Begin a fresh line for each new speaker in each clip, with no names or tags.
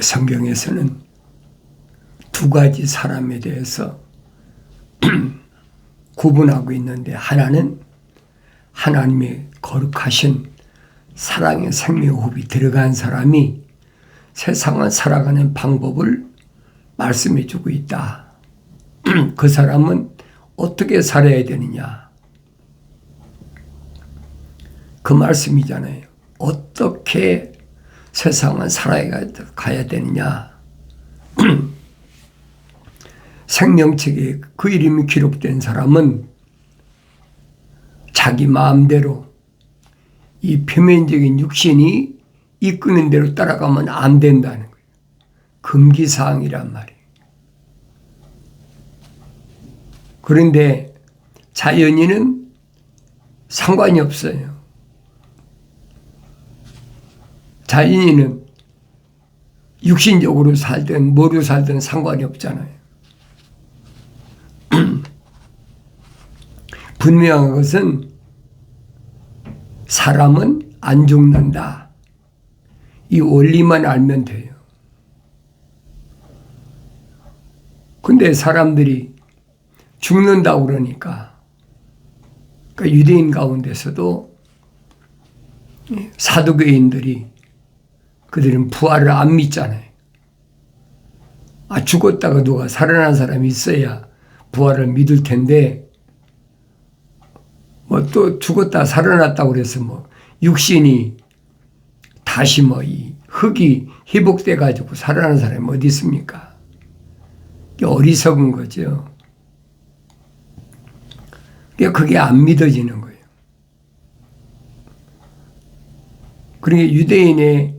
성경에서는 두 가지 사람에 대해서 구분하고 있는데, 하나는 하나님의 거룩하신 사랑의 생명호흡이 들어간 사람이 세상을 살아가는 방법을 말씀해 주고 있다. 그 사람은 어떻게 살아야 되느냐, 그 말씀이잖아요. 어떻게 세상을 살아가야 되느냐. 생명책에 그 이름이 기록된 사람은 자기 마음대로 이 표면적인 육신이 이끄는 대로 따라가면 안 된다는 거예요. 금기사항이란 말이에요. 그런데 자연인은 상관이 없어요. 자연인은 육신적으로 살든 뭐로 살든 상관이 없잖아요. 분명한 것은 사람은 안 죽는다. 이 원리만 알면 돼요. 근데 사람들이 죽는다고 그러니까 유대인 가운데서도 사두개인들이 그들은 부활을 안 믿잖아요. 죽었다가 누가 살아난 사람이 있어야 부활을 믿을 텐데, 또 죽었다 살아났다고 그래서 육신이 다시 이 흙이 회복돼 가지고 살아난 사람이 어디 있습니까? 어리석은 거죠. 그게 안 믿어지는 거예요. 그러니까 유대인의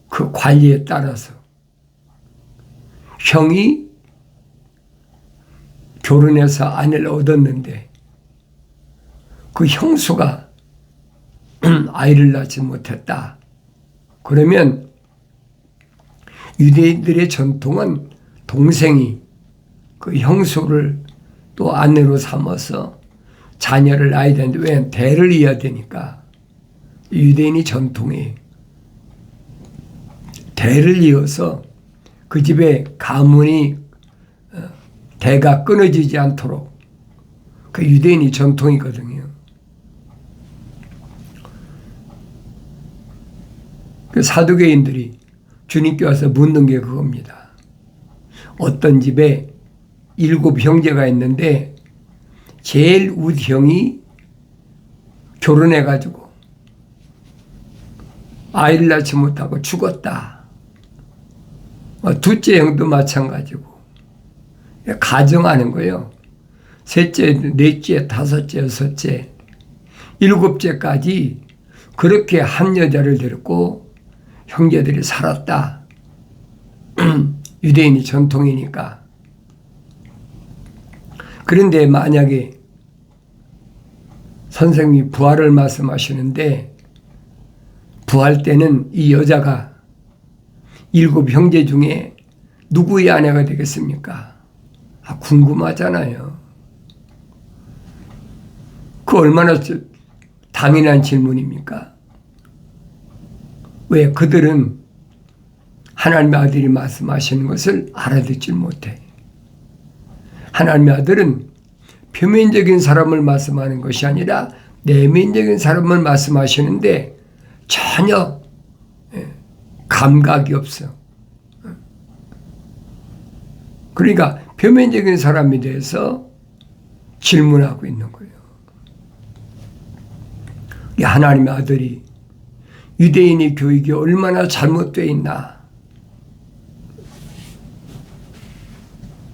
그 관리에 따라서 형이 결혼해서 아내를 얻었는데 그 형수가 아이를 낳지 못했다. 그러면 유대인들의 전통은 동생이 그 형수를 또 아내로 삼아서 자녀를 낳아야 되는데, 왜? 대를 이어야 되니까. 유대인이 전통이 대를 이어서 그 집에 가문이 대가 끊어지지 않도록, 그 유대인이 전통이거든요. 그 사두개인들이 주님께 와서 묻는 게 그겁니다. 어떤 집에 7 형제가 있는데 제일 윗형이 결혼해가지고 아이를 낳지 못하고 죽었다. 둘째 형도 마찬가지고. 가정하는 거예요. 셋째, 넷째, 다섯째, 여섯째, 7째까지 그렇게 한 여자를 데리고 형제들이 살았다. 유대인이 전통이니까. 그런데 만약에 선생님이 부활을 말씀하시는데, 부활 때는 이 여자가 7 형제 중에 누구의 아내가 되겠습니까? 궁금하잖아요. 그 얼마나 당연한 질문입니까? 왜? 그들은 하나님의 아들이 말씀하시는 것을 알아듣질 못해. 하나님의 아들은 표면적인 사람을 말씀하는 것이 아니라 내면적인 사람을 말씀하시는데 전혀 감각이 없어. 그러니까 표면적인 사람에 대해서 질문하고 있는 거예요. 하나님의 아들이 유대인의 교육이 얼마나 잘못되어 있나.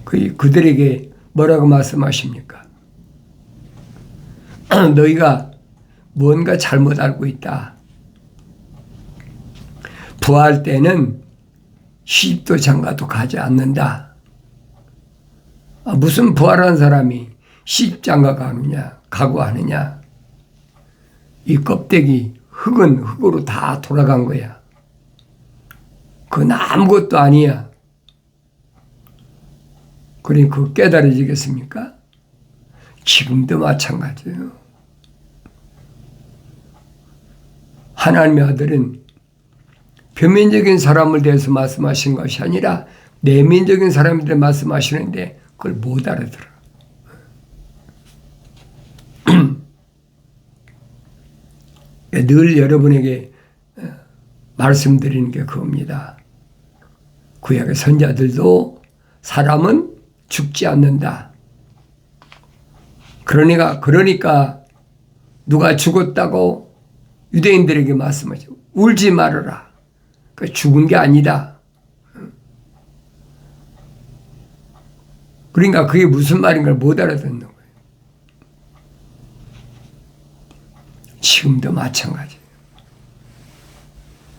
그들에게 뭐라고 말씀하십니까? 너희가 뭔가 잘못 알고 있다. 부활 때는 시집도 장가도 가지 않는다. 무슨 부활한 사람이 시집 장가 가고 하느냐. 이 껍데기 흙은 흙으로 다 돌아간 거야. 그건 아무것도 아니야. 그러니 그거 깨달아지겠습니까? 지금도 마찬가지예요. 하나님의 아들은 표면적인 사람을 대해서 말씀하신 것이 아니라 내면적인 사람에 대해 말씀하시는데 그걸 못 알아들어. 늘 여러분에게 말씀드리는 게 그겁니다. 구약의 선자들도 사람은 죽지 않는다. 그러니까 누가 죽었다고 유대인들에게 말씀하죠. 울지 말아라. 죽은 게 아니다. 그러니까 그게 무슨 말인가를 못 알아듣는 거예요. 지금도 마찬가지예요.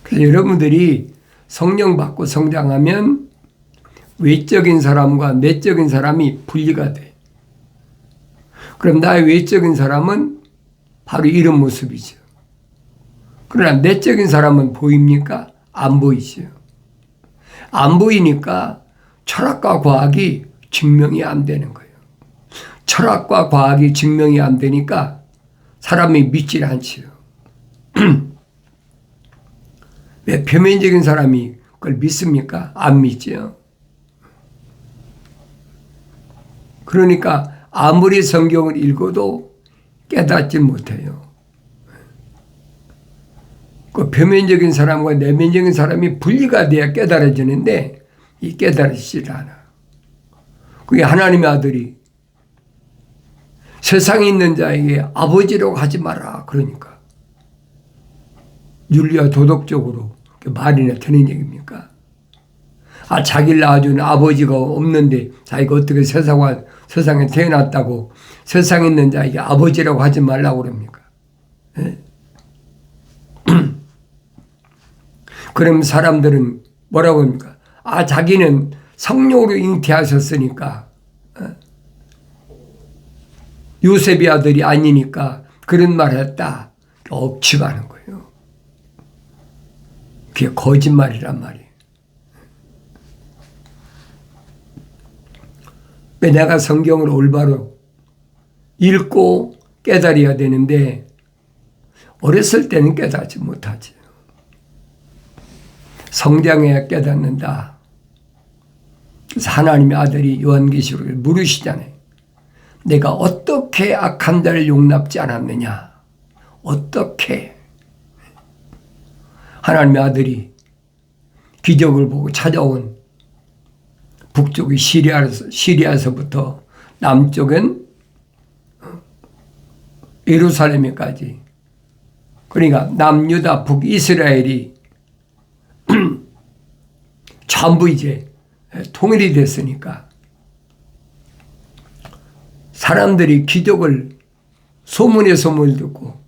그래서 여러분들이 성령 받고 성장하면 외적인 사람과 내적인 사람이 분리가 돼. 그럼 나의 외적인 사람은 바로 이런 모습이죠. 그러나 내적인 사람은 보입니까? 안 보이죠. 안 보이니까 철학과 과학이 증명이 안 되는 거예요. 철학과 과학이 증명이 안 되니까 사람이 믿질 않지요. 왜 표면적인 사람이 그걸 믿습니까? 안 믿죠. 그러니까 아무리 성경을 읽어도 깨닫지 못해요. 그 표면적인 사람과 내면적인 사람이 분리가 돼야 깨달아지는데 이 깨달아지질 않아. 그게 하나님의 아들이 세상에 있는 자에게 아버지라고 하지 마라. 그러니까 윤리와 도덕적으로 말이나 되는 얘기입니까? 자기를 낳아준 아버지가 없는데 자기가 어떻게 세상에 태어났다고 세상에 있는 자에게 아버지라고 하지 말라고 그럽니까? 네? 그럼 사람들은 뭐라고 합니까? 자기는 성령으로 잉태하셨으니까 요셉의 아들이 아니니까 그런 말 했다. 억측하는 거예요. 그게 거짓말이란 말이에요. 왜 내가 성경을 올바로 읽고 깨달아야 되는데 어렸을 때는 깨닫지 못하지. 성장해야 깨닫는다. 그래서 하나님의 아들이 요한계시록에 물으시잖아요. 내가 어떻게 악한 자를 용납지 않았느냐. 어떻게. 하나님의 아들이 기적을 보고 찾아온 북쪽의 시리아에서부터 남쪽은 예루살렘에까지, 그러니까 남유다 북이스라엘이 전부 이제 통일이 됐으니까 사람들이 기적을 소문에 소문을 듣고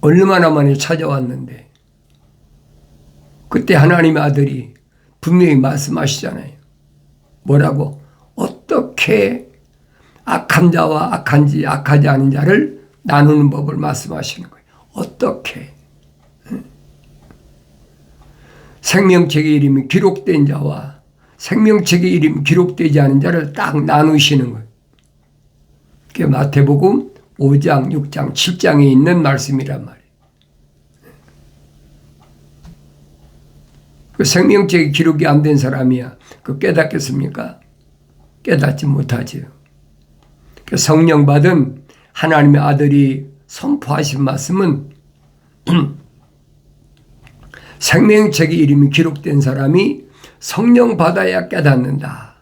얼마나 많이 찾아왔는데 그때 하나님의 아들이 분명히 말씀하시잖아요. 뭐라고? 어떻게 악한 자와 악하지 않은 자를 나누는 법을 말씀하시는 거예요. 어떻게? 생명책의 이름이 기록된 자와 생명책의 이름이 기록되지 않은 자를 딱 나누시는 거예요. 그게 마태복음 5장, 6장, 7장에 있는 말씀이란 말이에요. 그 생명책이 기록이 안 된 사람이야. 그 깨닫겠습니까? 깨닫지 못하지요. 그 성령 받은 하나님의 아들이 선포하신 말씀은 생명책의 이름이 기록된 사람이 성령 받아야 깨닫는다.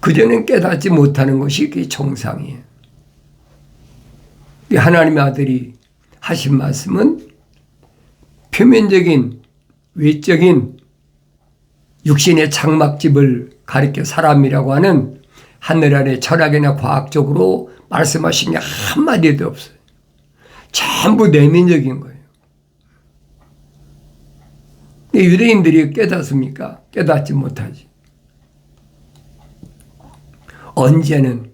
그전엔 깨닫지 못하는 것이 그게 정상이에요. 하나님의 아들이 하신 말씀은 표면적인 외적인 육신의 장막집을 가리켜 사람이라고 하는 하늘 아래 철학이나 과학적으로 말씀하신 게 한마디도 없어요. 전부 내면적인 거예요. 유대인들이 깨닫습니까? 깨닫지 못하지. 언제는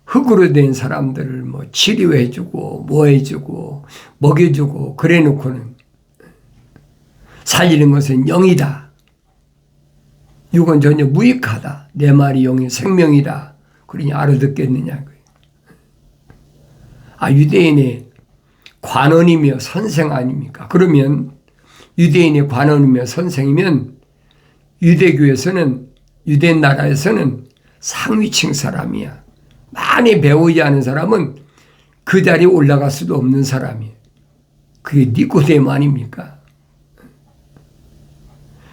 흙으로 된 사람들을 치료해주고 해주고 먹여주고 그래 놓고는 살리는 것은 영이다. 육은 전혀 무익하다. 내 말이 영이 생명이다. 그러니 알아듣겠느냐. 유대인의 관원이며 선생 아닙니까? 그러면 유대인의 관원이며 선생이면 유대교에서는, 유대 나라에서는 상위층 사람이야. 많이 배우지 않은 사람은 그 자리에 올라갈 수도 없는 사람이에요. 그게 니고데모 아닙니까?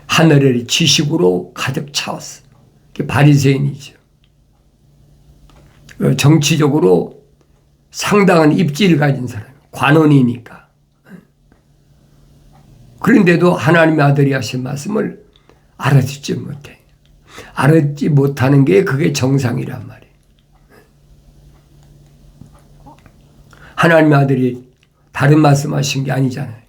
하늘의 지식으로 가득 차왔어. 그게 바리새인이죠. 정치적으로 상당한 입지를 가진 사람, 관원이니까. 그런데도 하나님의 아들이 하신 말씀을 알아듣지 못해. 알아듣지 못하는 게 그게 정상이란 말이에요. 하나님의 아들이 다른 말씀하신 게 아니잖아요.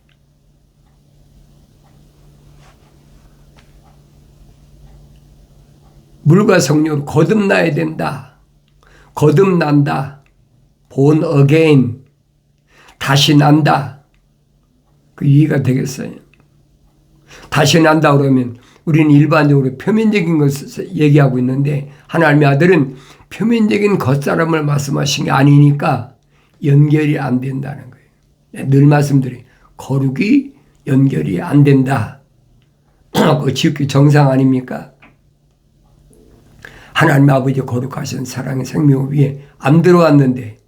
물과 성령으로 거듭나야 된다. 거듭난다. born again. 다시 난다. 그 이해가 되겠어요? 다시 난다 그러면 우리는 일반적으로 표면적인 것을 얘기하고 있는데 하나님의 아들은 표면적인 겉사람을 말씀하신 게 아니니까 연결이 안 된다는 거예요. 늘 말씀드려요. 거룩이 연결이 안 된다. 그 지극히 정상 아닙니까? 하나님 아버지 거룩하신 사랑의 생명을 위해 안 들어왔는데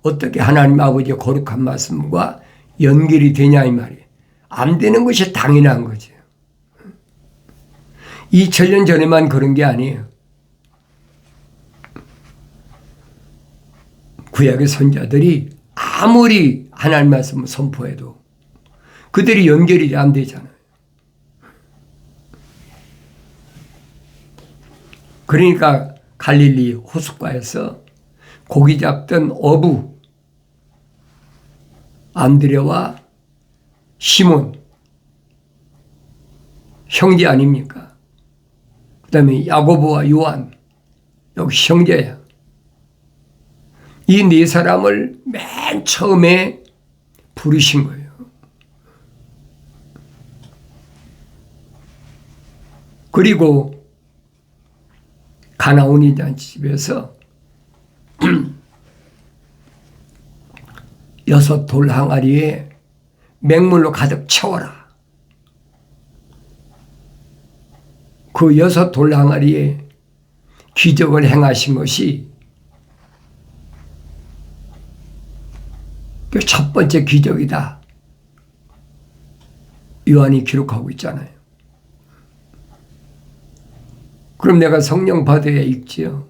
어떻게 하나님 아버지의 거룩한 말씀과 연결이 되냐 이 말이에요. 안 되는 것이 당연한 거죠. 2000년 전에만 그런 게 아니에요. 구약의 선자들이 아무리 하나님 말씀을 선포해도 그들이 연결이 안 되잖아요. 그러니까 갈릴리 호숫가에서 고기 잡던 어부 안드레와 시몬 형제 아닙니까? 그 다음에 야고보와 요한 여기 형제야. 이 네 사람을 맨 처음에 부르신 거예요. 그리고 가나온인 집에서 6 돌 항아리에 맹물로 가득 채워라. 그 6 돌 항아리에 기적을 행하신 것이 그 첫 번째 기적이다. 요한이 기록하고 있잖아요. 그럼 내가 성령 받아야 읽지요.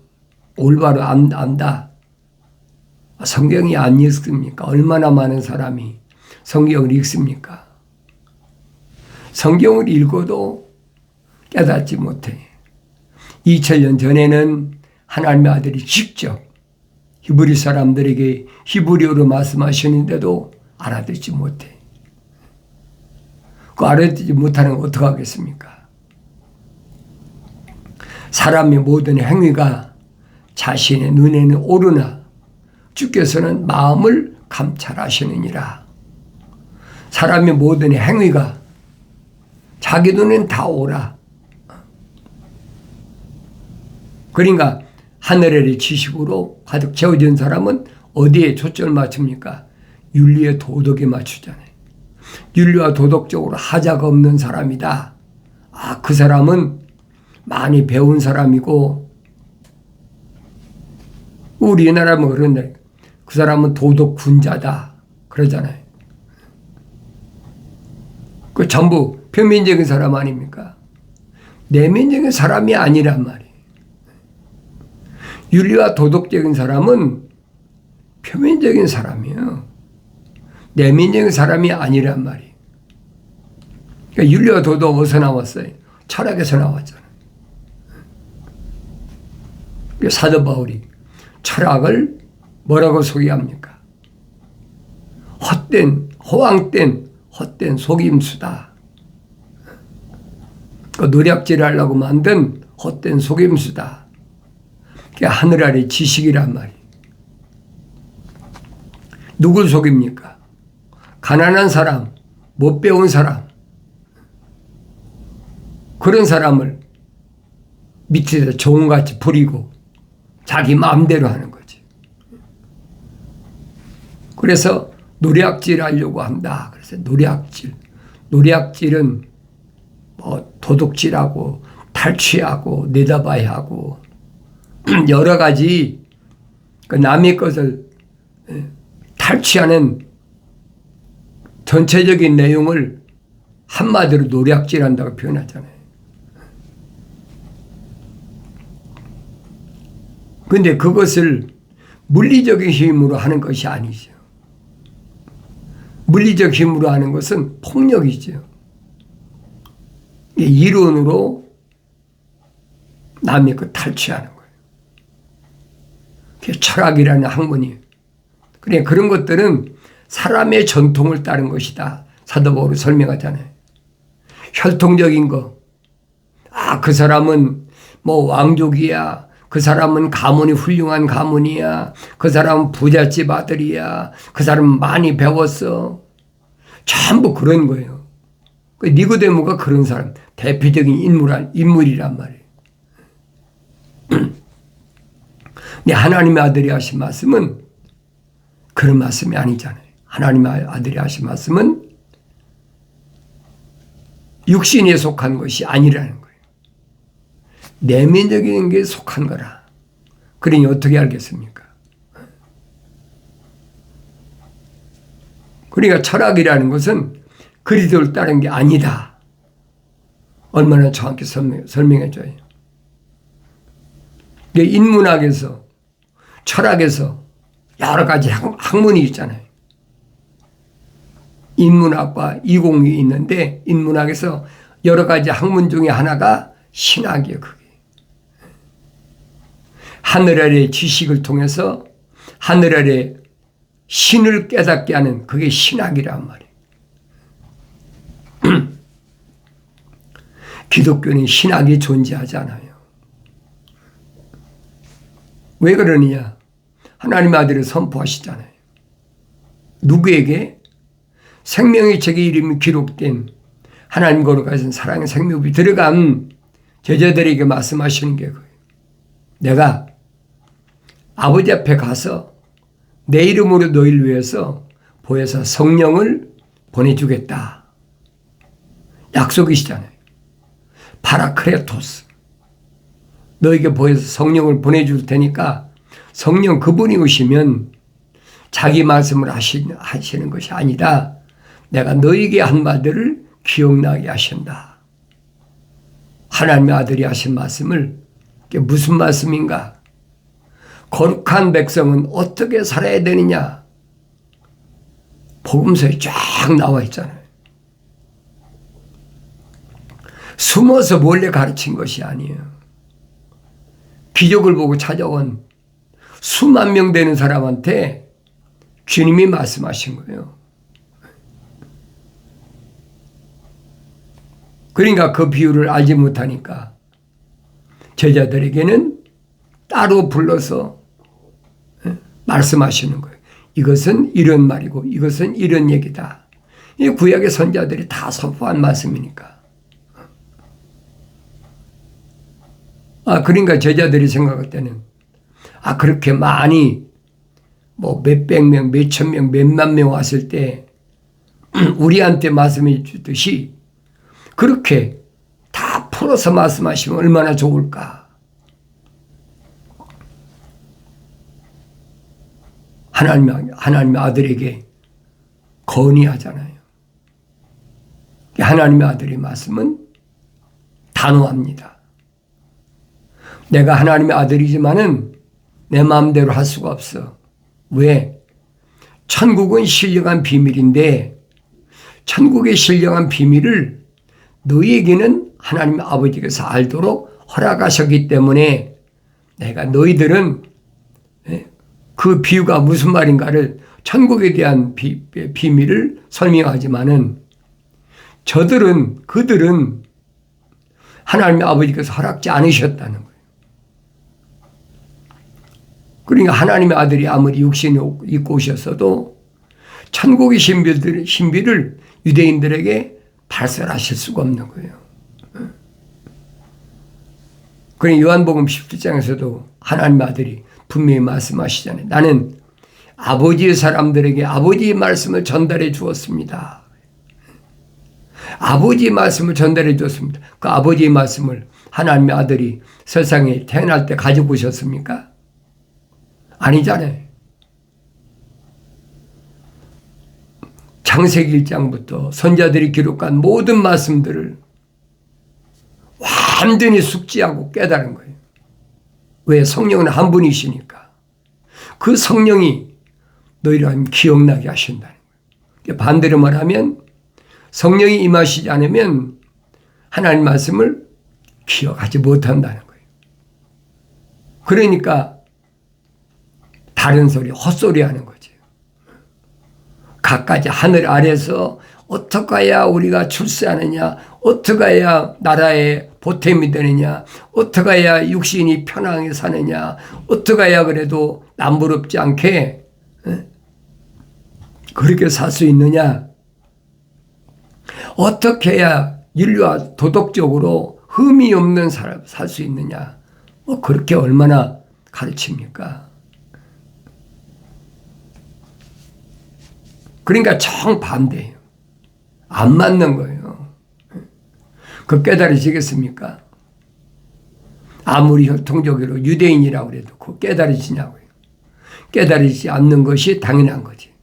올바로 안다. 성경이 안 읽습니까? 얼마나 많은 사람이 성경을 읽습니까? 성경을 읽어도 깨닫지 못해. 2000년 전에는 하나님의 아들이 직접 히브리 사람들에게 히브리어로 말씀하시는데도 알아듣지 못해. 그 알아듣지 못하는 건 어떻게 하겠습니까? 사람의 모든 행위가 자신의 눈에는 오르나 주께서는 마음을 감찰하시느니라. 사람의 모든 행위가 자기 눈엔 다 오라. 그러니까 하늘의 지식으로 가득 채워진 사람은 어디에 초점을 맞춥니까? 윤리의 도덕에 맞추잖아요. 윤리와 도덕적으로 하자가 없는 사람이다. 아, 그 사람은 많이 배운 사람이고 우리나라는 그런데 그 사람은 도덕군자다 그러잖아요. 그 전부 표면적인 사람 아닙니까? 내면적인 사람이 아니란 말이에요. 윤리와 도덕적인 사람은 표면적인 사람이에요. 내면적인 사람이 아니란 말이에요. 그러니까 윤리와 도덕 어디서 나왔어요? 철학에서 나왔잖아요. 사도 바울이 철학을 뭐라고 소개합니까? 허황된 헛된 속임수다. 그 노략질 하려고 만든 헛된 속임수다. 그게 하늘 아래 지식이란 말이에요. 누굴 속입니까? 가난한 사람, 못 배운 사람. 그런 사람을 밑에서 종같이 부리고 자기 마음대로 하는 거지. 그래서 노략질 하려고 한다. 그래서 노략질은 뭐 도둑질하고 탈취하고 내다봐야 하고 여러 가지 그 남의 것을 탈취하는 전체적인 내용을 한마디로 노략질한다고 표현하잖아요. 그런데 그것을 물리적인 힘으로 하는 것이 아니죠. 물리적 힘으로 하는 것은 폭력이죠. 이론으로 남의 것 탈취하는 거예요. 그게 철학이라는 학문이에요. 그래, 그런 것들은 사람의 전통을 따른 것이다. 사도 바울이 설명하잖아요. 혈통적인 거. 그 사람은 뭐 왕족이야. 그 사람은 가문이 훌륭한 가문이야. 그 사람은 부잣집 아들이야. 그 사람은 많이 배웠어. 전부 그런 거예요. 니고데모가 그런 사람, 대표적인 인물이란 말이에요. 근데 하나님의 아들이 하신 말씀은 그런 말씀이 아니잖아요. 하나님의 아들이 하신 말씀은 육신에 속한 것이 아니라는 거예요. 내면적인 게 속한 거라. 그러니 어떻게 알겠습니까? 그러니까 철학이라는 것은 그리스도를 따른 게 아니다. 얼마나 정확히 설명해줘요. 인문학에서 철학에서 여러 가지 학문이 있잖아요. 인문학과 이공이 있는데 인문학에서 여러 가지 학문 중에 하나가 신학이에요. 그게. 하늘 아래 지식을 통해서 하늘 아래 신을 깨닫게 하는 그게 신학이란 말이에요. 기독교는 신학이 존재하지 않아요. 왜 그러느냐? 하나님의 아들을 선포하시잖아요. 누구에게? 생명의 책에 이름이 기록된 하나님 거룩하신 사랑의 생명이 들어간 제자들에게 말씀하시는 게 그거예요. 내가 아버지 앞에 가서 내 이름으로 너희를 위해서 보혜사 성령을 보내주겠다. 약속이시잖아요. 파라크레토스. 너에게 보혜사 성령을 보내줄 테니까 성령 그분이 오시면 자기 말씀을 하시는 것이 아니라 내가 너에게 한 말들을 기억나게 하신다. 하나님의 아들이 하신 말씀을 이게 무슨 말씀인가? 거룩한 백성은 어떻게 살아야 되느냐? 복음서에 쫙 나와 있잖아요. 숨어서 몰래 가르친 것이 아니에요. 기적을 보고 찾아온 수만 명 되는 사람한테 주님이 말씀하신 거예요. 그러니까 그 비유를 알지 못하니까 제자들에게는 따로 불러서 말씀하시는 거예요. 이것은 이런 말이고 이것은 이런 얘기다. 이 구약의 선자들이 다 선포한 말씀이니까. 그러니까 제자들이 생각할 때는 그렇게 많이 뭐 몇백 명, 몇천 명, 몇만 명 왔을 때 우리한테 말씀해 주듯이 그렇게 다 풀어서 말씀하시면 얼마나 좋을까. 하나님의 아들에게 건의하잖아요. 하나님의 아들의 말씀은 단호합니다. 내가 하나님의 아들이지만은 내 마음대로 할 수가 없어. 왜? 천국은 신령한 비밀인데 천국의 신령한 비밀을 너희에게는 하나님 아버지께서 알도록 허락하셨기 때문에 내가 너희들은 그 비유가 무슨 말인가를 천국에 대한 비밀을 설명하지만은 그들은 하나님 아버지께서 허락지 않으셨다는 거예요. 그러니까 하나님의 아들이 아무리 육신을 입고 오셨어도 천국의 신비를 유대인들에게 발설하실 수가 없는 거예요. 그러니까 요한복음 17장에서도 하나님의 아들이 분명히 말씀하시잖아요. 나는 아버지의 사람들에게 아버지의 말씀을 전달해 주었습니다. 아버지의 말씀을 전달해 주었습니다. 그 아버지의 말씀을 하나님의 아들이 세상에 태어날 때 가지고 오셨습니까? 아니잖아요. 창세기 1장부터 선자들이 기록한 모든 말씀들을 완전히 숙지하고 깨달은 거예요. 왜? 성령은 한 분이시니까. 그 성령이 너희를 기억나게 하신다는 거예요. 반대로 말하면 성령이 임하시지 않으면 하나님 말씀을 기억하지 못한다는 거예요. 그러니까 다른 소리, 헛소리 하는 거죠. 갖가지 하늘 아래서 어떻게 해야 우리가 출세하느냐, 어떻게 해야 나라에 보탬이 되느냐, 어떻게 해야 육신이 편하게 사느냐, 어떻게 해야 그래도 남부럽지 않게 그렇게 살 수 있느냐, 어떻게 해야 인류와 도덕적으로 흠이 없는 사람 살 수 있느냐, 뭐 그렇게 얼마나 가르칩니까? 그러니까 정반대예요. 안 맞는 거예요. 그 깨달으시겠습니까? 아무리 혈통적으로 유대인이라고 해도 그 깨달으시냐고요. 깨달으시지 않는 것이 당연한 거지.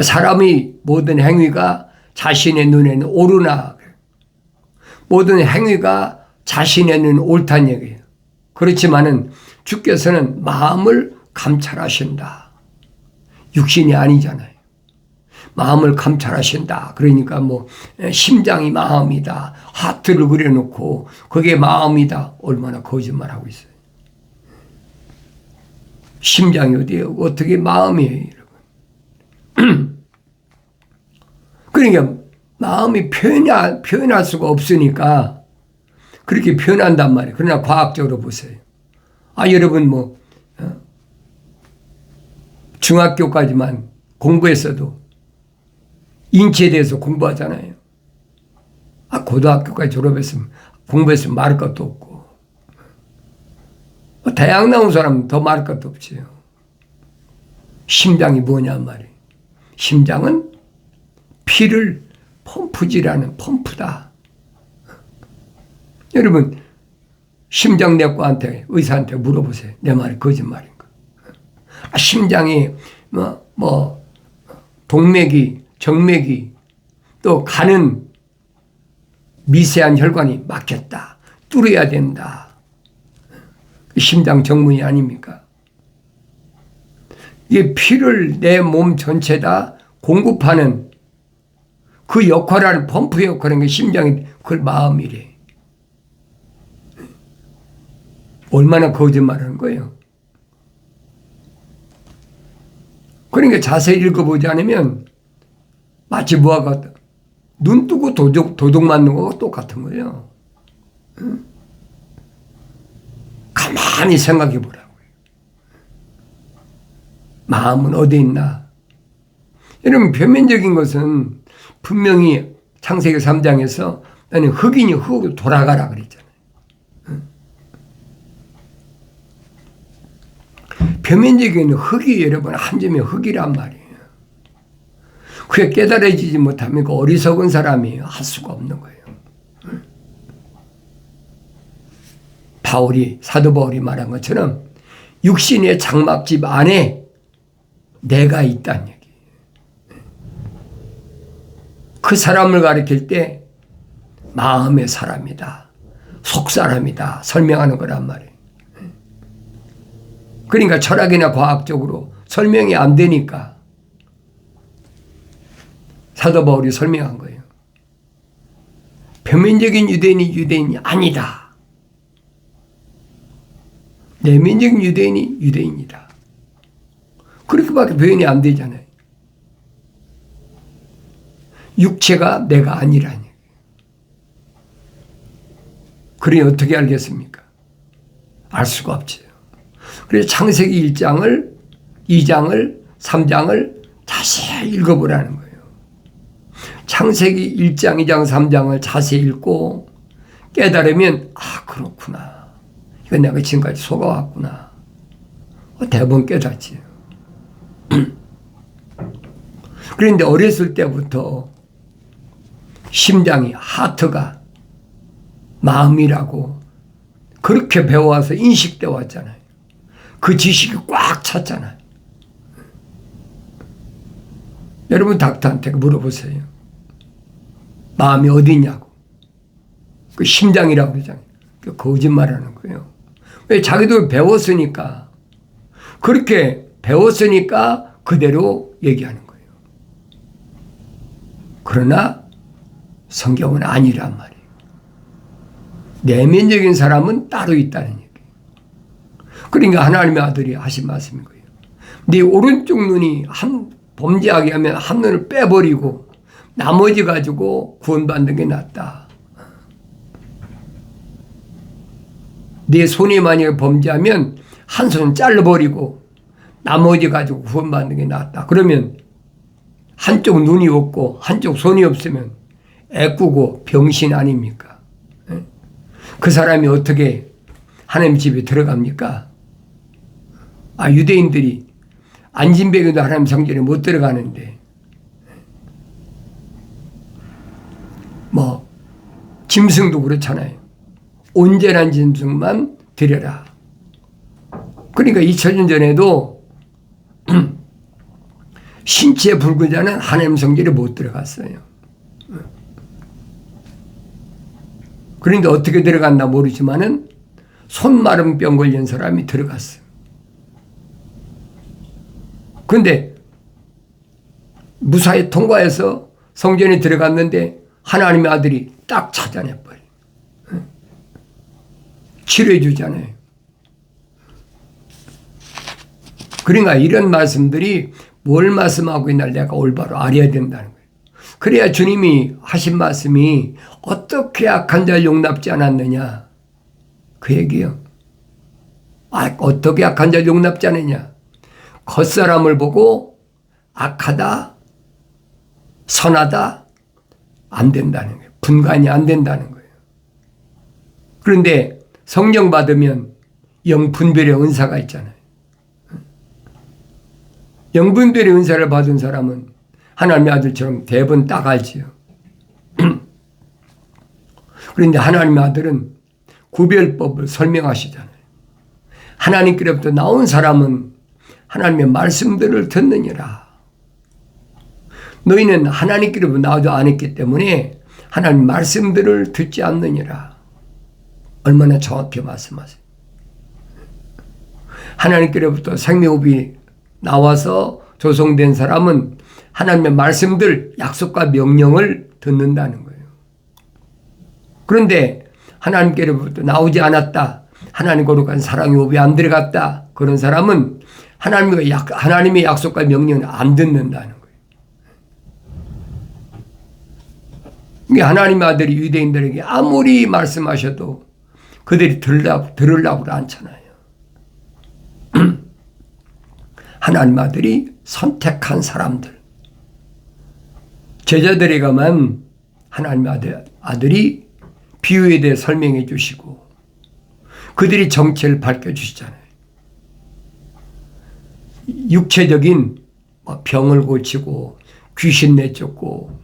사람이 모든 행위가 자신의 눈에는 옳으나 모든 행위가 자신의 눈에는 옳다는 얘기예요. 그렇지만은 주께서는 마음을 감찰하신다. 육신이 아니잖아요. 마음을 감찰하신다. 그러니까 뭐 심장이 마음이다. 하트를 그려놓고 그게 마음이다. 얼마나 거짓말하고 있어요. 심장이 어디예요? 어떻게 마음이에요? 그러니까 마음이 표현할 수가 없으니까 그렇게 표현한단 말이에요. 그러나 과학적으로 보세요. 여러분 뭐 중학교까지만 공부했어도 인체에 대해서 공부하잖아요. 고등학교까지 졸업했으면 공부했으면 말할 것도 없고 대학 나온 사람은 더 말할 것도 없지요. 심장이 뭐냔 말이에요. 심장은 피를 펌프질하는 펌프다. 여러분 심장내과한테 의사한테 물어보세요. 내 말이 거짓말인가? 심장이 동맥이 정맥이 또 가는 미세한 혈관이 막혔다. 뚫어야 된다. 심장 정문이 아닙니까? 이게 피를 내 몸 전체다 공급하는 그 역할을 하는 펌프 역할을 하는 게 심장이 그걸 마음이래. 얼마나 거짓말하는 거예요. 그러니까 자세히 읽어보지 않으면 마치 뭐가 같다. 눈 뜨고 도둑 맞는 거와 똑같은 거예요. 가만히 생각해 보라고요. 마음은 어디 있나? 여러분 표면적인 것은 분명히 창세기 3장에서 나는 흙이니 흙으로 돌아가라 그랬잖아요. 표면적인 흙이 여러분 한 점의 흙이란 말이에요. 그게 깨달아지지 못하면 그 어리석은 사람이 할 수가 없는 거예요. 사도 바울이 말한 것처럼 육신의 장막집 안에 내가 있다는 얘기예요. 그 사람을 가리킬 때 마음의 사람이다. 속사람이다. 설명하는 거란 말이에요. 그러니까 철학이나 과학적으로 설명이 안 되니까 사도 바울이 설명한 거예요. 표면적인 유대인이 유대인이 아니다. 내면적인 유대인이 유대인이다. 그렇게밖에 표현이 안 되잖아요. 육체가 내가 아니라니. 그래 어떻게 알겠습니까? 알 수가 없지. 그래서 창세기 1장을 2장을 3장을 자세히 읽어보라는 거예요. 창세기 1장 2장 3장을 자세히 읽고 깨달으면 그렇구나. 이건 내가 지금까지 속아왔구나. 대부분 깨닫지. 그런데 어렸을 때부터 심장이, 하트가 마음이라고 그렇게 배워와서 인식돼 왔잖아요. 그 지식이 꽉 찼잖아요. 여러분 닥터한테 물어보세요. 마음이 어디냐고. 그 심장이라고 그러잖아요. 그 거짓말하는 거예요. 왜? 자기도 배웠으니까. 그렇게 배웠으니까 그대로 얘기하는 거예요. 그러나 성경은 아니란 말이에요. 내면적인 사람은 따로 있다는 얘기예요. 그러니까 하나님의 아들이 하신 말씀인 거예요. 네 오른쪽 눈이 범죄하게 하면 한 눈을 빼버리고 나머지 가지고 구원받는 게 낫다. 네 손이 만약에 범죄하면 한 손 잘라버리고 나머지 가지고 구원받는 게 낫다. 그러면 한쪽 눈이 없고 한쪽 손이 없으면 애꾸고 병신 아닙니까? 그 사람이 어떻게 하나님 집에 들어갑니까? 유대인들이 안진뱅이도 하나님 성전에 못 들어가는데 짐승도 그렇잖아요. 온전한 짐승만 드려라. 그러니까 2000년 전에도 신체 불구자는 하나님 성전에 못 들어갔어요. 그런데 어떻게 들어갔나 모르지만은 손마름병 걸린 사람이 들어갔어요. 그런데 무사히 통과해서 성전에 들어갔는데 하나님의 아들이 딱 찾아내버려요. 치료해 주잖아요. 그러니까 이런 말씀들이 뭘 말씀하고 있나를 내가 올바로 알아야 된다는 거예요. 그래야 주님이 하신 말씀이 어떻게 악한 자를 용납지 않았느냐. 그 얘기요. 어떻게 악한 자를 용납지 않느냐. 겉사람을 보고 악하다, 선하다, 안 된다는 거예요. 분간이 안 된다는 거예요. 그런데 성령 받으면 영분별의 은사가 있잖아요. 영분별의 은사를 받은 사람은 하나님의 아들처럼 대번 딱 알지요. 그런데 하나님의 아들은 구별법을 설명하시잖아요. 하나님께로부터 나온 사람은 하나님의 말씀들을 듣느니라. 너희는 하나님께로부터 나오지 않았기 때문에 하나님 말씀들을 듣지 않느니라. 얼마나 정확히 말씀하세요. 하나님께로부터 생명호흡이 나와서 조성된 사람은 하나님의 말씀들, 약속과 명령을 듣는다는 거예요. 그런데 하나님께로부터 나오지 않았다. 하나님 거룩한 사랑의 호흡이 안 들어갔다. 그런 사람은 하나님의 약속과 명령을 안 듣는다는 거예요. 이게 하나님의 아들이 유대인들에게 아무리 말씀하셔도 그들이 들으려고 않잖아요. 하나님 아들이 선택한 사람들. 제자들에게만 하나님 아들이 비유에 대해 설명해 주시고 그들이 정체를 밝혀주시잖아요. 육체적인 병을 고치고 귀신 내쫓고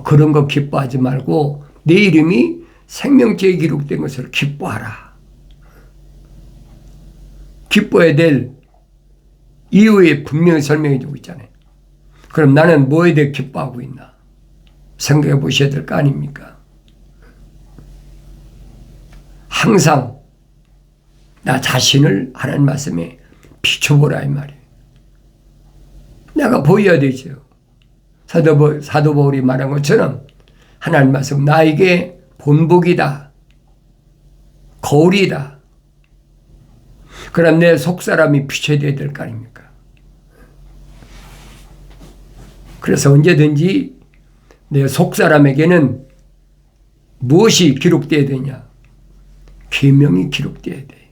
그런 거 기뻐하지 말고 내 이름이 생명책에 기록된 것을 기뻐하라. 기뻐해야 될 이유에 분명히 설명해 주고 있잖아요. 그럼 나는 뭐에 대해 기뻐하고 있나? 생각해 보셔야 될 거 아닙니까? 항상 나 자신을 하나님 말씀에 비춰보라 이 말이에요. 내가 보여야 되죠. 사도 바울이 말한 것처럼 하나님 말씀 나에게 본복이다. 거울이다. 그럼 내 속사람이 비춰져야 될 거 아닙니까? 그래서 언제든지 내 속사람에게는 무엇이 기록되어야 되냐? 계명이 기록되어야 돼.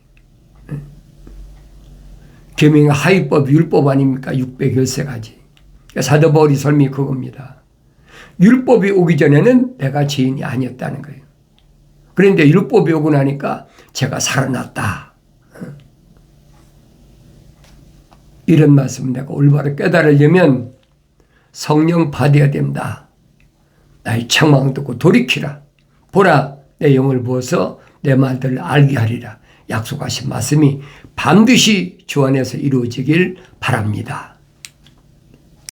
계명이 하위법, 율법 아닙니까? 613가지. 사도 바울이 설명이 그겁니다. 율법이 오기 전에는 내가 죄인이 아니었다는 거예요. 그런데 율법이 오고 나니까 제가 살아났다. 이런 말씀 내가 올바로 깨달으려면 성령 받아야 된다. 나의 책망 듣고 돌이키라. 보라, 내 영을 부어서 내 말들을 알게 하리라. 약속하신 말씀이 반드시 주 안에서 이루어지길 바랍니다.